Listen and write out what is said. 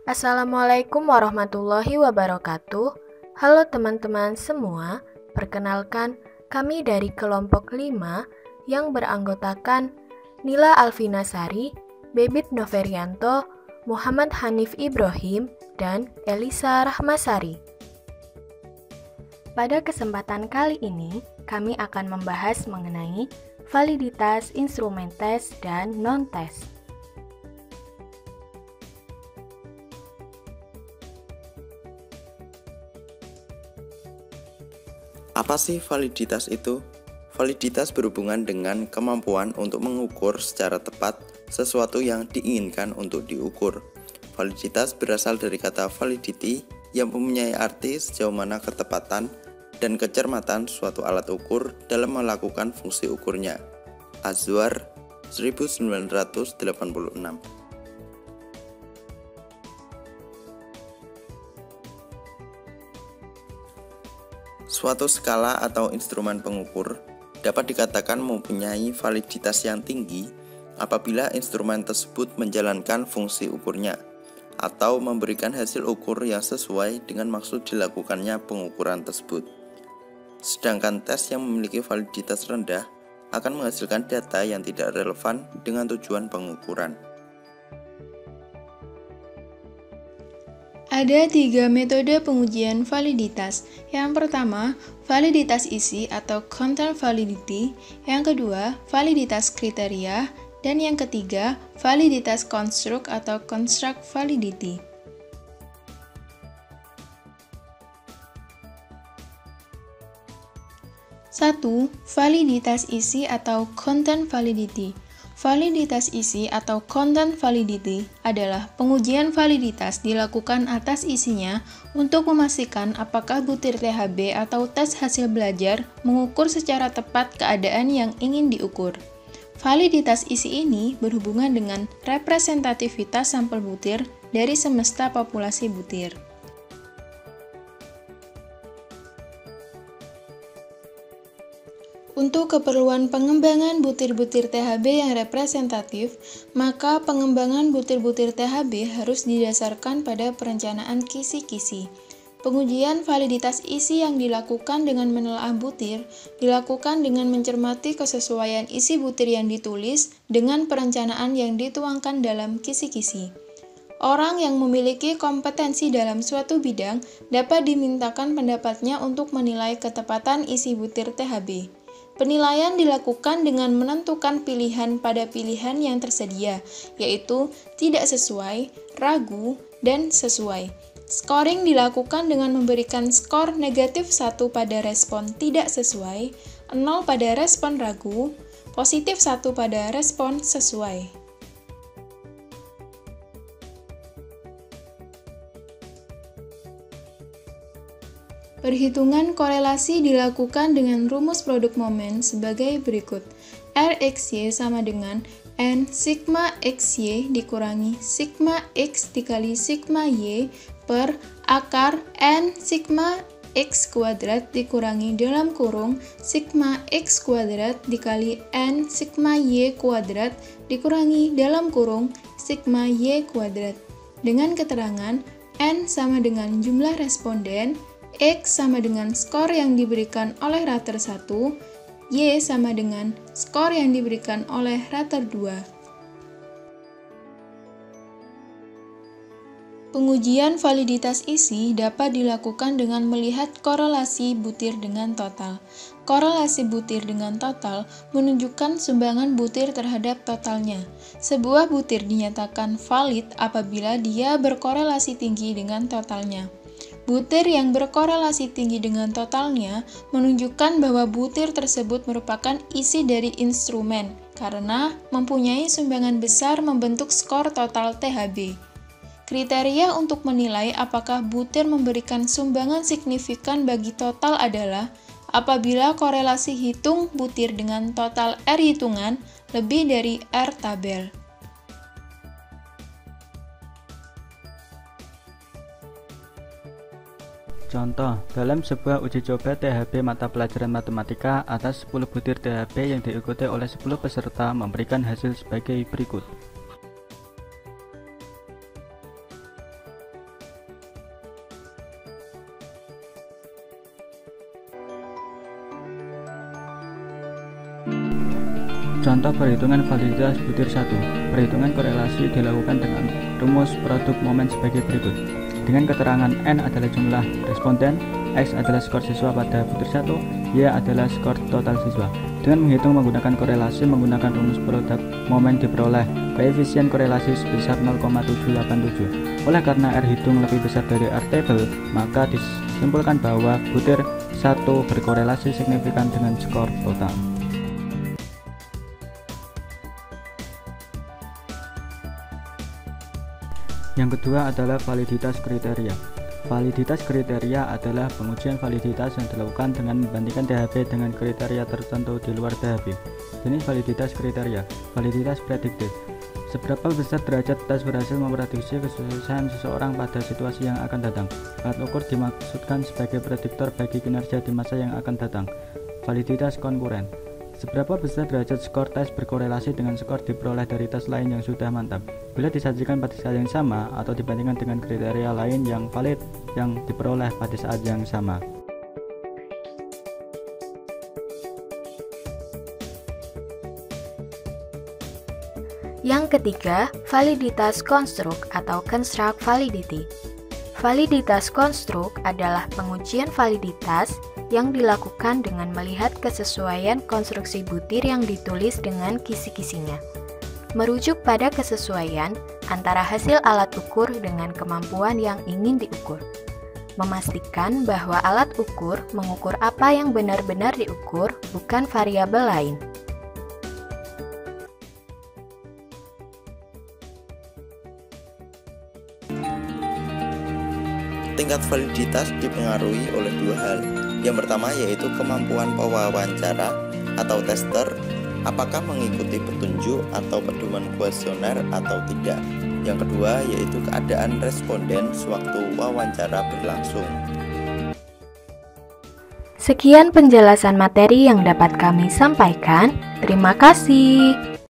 Assalamualaikum warahmatullahi wabarakatuh. Halo teman-teman semua, perkenalkan kami dari kelompok 5 yang beranggotakan Nila Alvinasari, Bebit Noverianto, Muhammad Hanif Ibrahim, dan Elisa Rahmasari. Pada kesempatan kali ini, kami akan membahas mengenai validitas instrumen tes dan non-tes. Apa sih validitas itu? Validitas berhubungan dengan kemampuan untuk mengukur secara tepat sesuatu yang diinginkan untuk diukur. Validitas berasal dari kata validity yang mempunyai arti sejauh mana ketepatan dan kecermatan suatu alat ukur dalam melakukan fungsi ukurnya. Azwar, 1986. Suatu skala atau instrumen pengukur dapat dikatakan mempunyai validitas yang tinggi apabila instrumen tersebut menjalankan fungsi ukurnya atau memberikan hasil ukur yang sesuai dengan maksud dilakukannya pengukuran tersebut. Sedangkan tes yang memiliki validitas rendah akan menghasilkan data yang tidak relevan dengan tujuan pengukuran. Ada 3 metode pengujian validitas. Yang pertama, validitas isi atau content validity. Yang kedua, validitas kriteria. Dan yang ketiga, validitas construct atau construct validity. Satu, validitas isi atau content validity. Validitas isi atau content validity adalah pengujian validitas dilakukan atas isinya untuk memastikan apakah butir THB atau tes hasil belajar mengukur secara tepat keadaan yang ingin diukur. Validitas isi ini berhubungan dengan representativitas sampel butir dari semesta populasi butir. Untuk keperluan pengembangan butir-butir THB yang representatif, maka pengembangan butir-butir THB harus didasarkan pada perencanaan kisi-kisi. Pengujian validitas isi yang dilakukan dengan menelaah butir dilakukan dengan mencermati kesesuaian isi butir yang ditulis dengan perencanaan yang dituangkan dalam kisi-kisi. Orang yang memiliki kompetensi dalam suatu bidang dapat dimintakan pendapatnya untuk menilai ketepatan isi butir THB. Penilaian dilakukan dengan menentukan pilihan pada pilihan yang tersedia, yaitu tidak sesuai, ragu, dan sesuai. Scoring dilakukan dengan memberikan skor negatif 1 pada respon tidak sesuai, 0 pada respon ragu, positif 1 pada respon sesuai. Perhitungan korelasi dilakukan dengan rumus produk momen sebagai berikut. RXY sama dengan N sigma XY dikurangi sigma X dikali sigma Y per akar N sigma X kuadrat dikurangi dalam kurung sigma X kuadrat dikali N sigma Y kuadrat dikurangi dalam kurung sigma Y kuadrat. Dengan keterangan N sama dengan jumlah responden, X sama dengan skor yang diberikan oleh rater 1, Y sama dengan skor yang diberikan oleh rater 2. Pengujian validitas isi dapat dilakukan dengan melihat korelasi butir dengan total. Korelasi butir dengan total menunjukkan sumbangan butir terhadap totalnya. Sebuah butir dinyatakan valid apabila dia berkorelasi tinggi dengan totalnya. Butir yang berkorelasi tinggi dengan totalnya menunjukkan bahwa butir tersebut merupakan isi dari instrumen karena mempunyai sumbangan besar membentuk skor total THB. Kriteria untuk menilai apakah butir memberikan sumbangan signifikan bagi total adalah apabila korelasi hitung butir dengan total R hitungan lebih dari R tabel. Contoh, dalam sebuah uji coba THB mata pelajaran matematika atas 10 butir THB yang diikuti oleh 10 peserta memberikan hasil sebagai berikut. Contoh perhitungan validitas butir 1. Perhitungan korelasi dilakukan dengan rumus produk momen sebagai berikut. Dengan keterangan N adalah jumlah responden, X adalah skor siswa pada butir 1, Y adalah skor total siswa. Dengan menghitung menggunakan korelasi menggunakan rumus produk momen diperoleh koefisien korelasi sebesar 0,787. Oleh karena R hitung lebih besar dari R table, maka disimpulkan bahwa butir 1 berkorelasi signifikan dengan skor total. Yang kedua adalah validitas kriteria. Validitas kriteria adalah pengujian validitas yang dilakukan dengan membandingkan THB dengan kriteria tertentu di luar THB. Jenis validitas kriteria. Validitas prediktif. Seberapa besar derajat tes berhasil memprediksi kesuksesan seseorang pada situasi yang akan datang. Alat ukur dimaksudkan sebagai prediktor bagi kinerja di masa yang akan datang. Validitas konkuren. Seberapa besar derajat skor tes berkorelasi dengan skor diperoleh dari tes lain yang sudah mantap bila disajikan pada saat yang sama atau dibandingkan dengan kriteria lain yang valid yang diperoleh pada saat yang sama. Yang ketiga, validitas konstruk atau construct validity. Validitas konstruk adalah pengujian validitas yang dilakukan dengan melihat kesesuaian konstruksi butir yang ditulis dengan kisi-kisinya. Merujuk pada kesesuaian antara hasil alat ukur dengan kemampuan yang ingin diukur. Memastikan bahwa alat ukur mengukur apa yang benar-benar diukur, bukan variabel lain. Tingkat validitas dipengaruhi oleh dua hal. Yang pertama yaitu kemampuan pewawancara atau tester, apakah mengikuti petunjuk atau pedoman kuesioner atau tidak. Yang kedua yaitu keadaan responden sewaktu wawancara berlangsung. Sekian penjelasan materi yang dapat kami sampaikan. Terima kasih.